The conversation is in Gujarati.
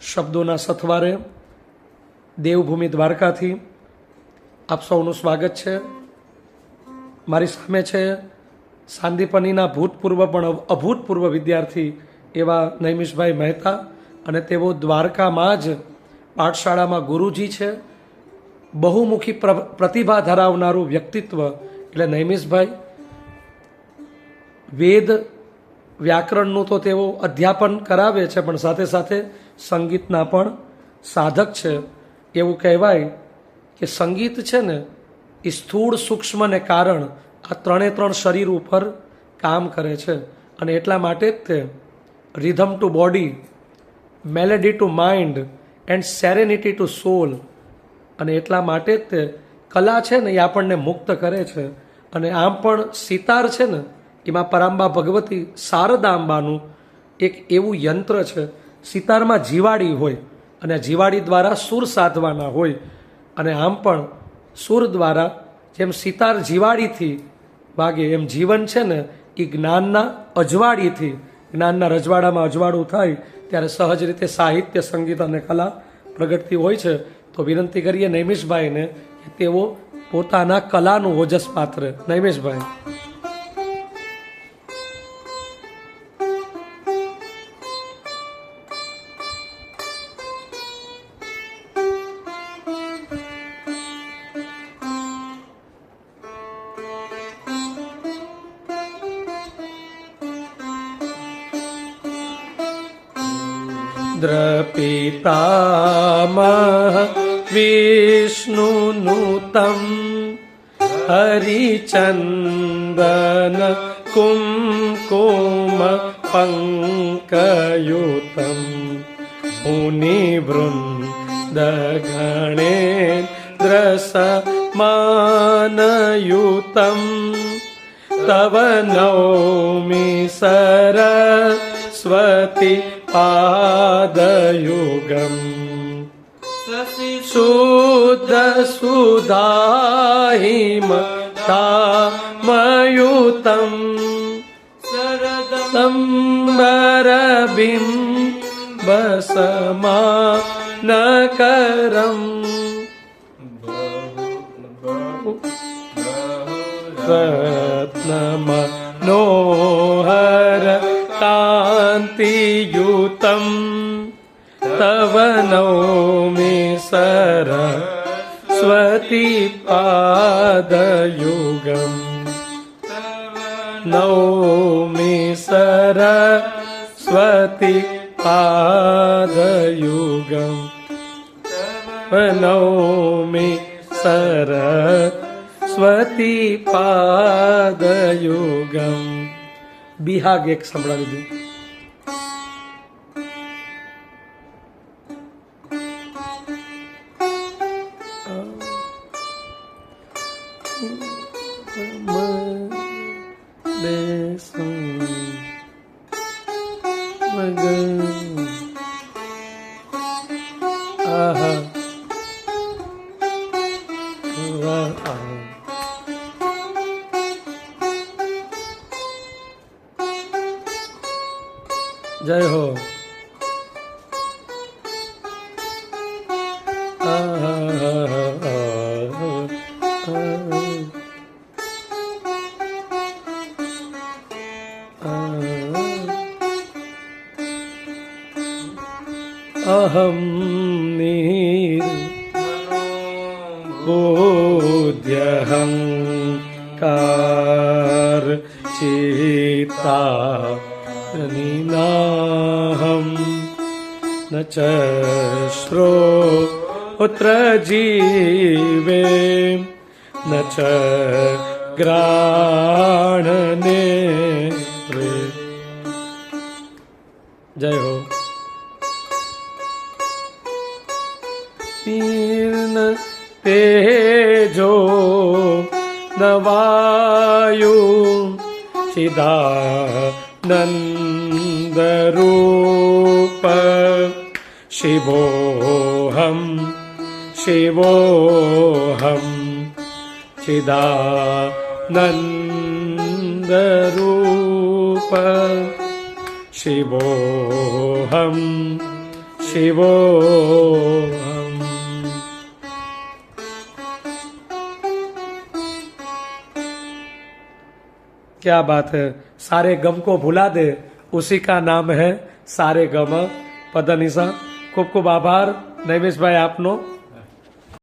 શબ્દોના સથવારે દેવભૂમિ દ્વારકાથી આપ સૌનું સ્વાગત છે. મારી સામે છે સાંદીપનીના ભૂતપૂર્વ પણ અભૂતપૂર્વ વિદ્યાર્થી એવા નૈમિષભાઈ મહેતા, અને તેઓ દ્વારકામાં જ પાઠશાળામાં ગુરુજી છે. બહુમુખી પ્રતિભા ધરાવનારું વ્યક્તિત્વ એટલે નૈમિષભાઈ. વેદ વ્યાકરણનું તો તેઓ અધ્યાપન કરાવે છે, પણ સાથે સાથે સંગીતના પણ સાધક છે. એવું કહેવાય કે સંગીત છે ને એ સ્થૂળ, સૂક્ષ્મ ને કારણ આ ત્રણ શરીર ઉપર કામ કરે છે, અને એટલા માટે જ તે rhythm to body, melody to mind and serenity to soul, અને એટલા માટે જ તે કલા છે ને એ આપણને મુક્ત કરે છે. અને આમ પણ સિતાર છે ને એમાં પરાંબા ભગવતી શારદાંબાનું એક એવું યંત્ર છે. સિતારમાં જીવાડી હોય અને જીવાડી દ્વારા સુર સાધવાના હોય, અને આમ પણ સુર દ્વારા જેમ સિતાર જીવાડીથી વાગે એમ જીવન છે ને એ જ્ઞાનના અજવાળીથી, જ્ઞાનના રજવાડામાં અજવાળું થાય ત્યારે સહજ રીતે સાહિત્ય, સંગીત અને કલા પ્રગટતી હોય છે. તો વિનંતી કરીએ નૈમિષભાઈને કે તેઓ પોતાના કલાનું ઓજસ પાત્ર. નૈમિષભાઈ. પિતામહ વિષ્ણુનુતમ હરિચંદન કુમકુમ પંકયુતમ મુનિવૃંદગણેન્દ્ર સમાનયુતમ તવ નૌમિ સરસ્વતી પાદયુગમ શુદ્ધ સુધાહિમતામયુતમ સરદમ્બરબિંબસમાનકરમ રત્નમનોહર કાંતિયુતમ તવ નૌમિ સરસ્વતી પાદયુગમ નૌમિ સરસ્વતી પાદયુગમ નૌમિ સરસ્વતી પાદયુગમ. બિહાગ એક સંભળાવી દઉં. જય હો. અહમ નિર્બોધ્યહંકાર ચિતા નિનાહમ ન ચ શ્રોત્ર જીવે ન ચ ગ્રાણને. જય હો. તેજો નવાયુ ચિદાનંદરૂપ શિવોહમ શિવોહમ ચિદાનંદરૂપ શિવોહમ शिवोऽहम्। क्या बात है, सारे गम को भुला दे, उसी का नाम है सारे गम पदनिसा। खूब खूब आभार નૈમેશભાઈ આપનો।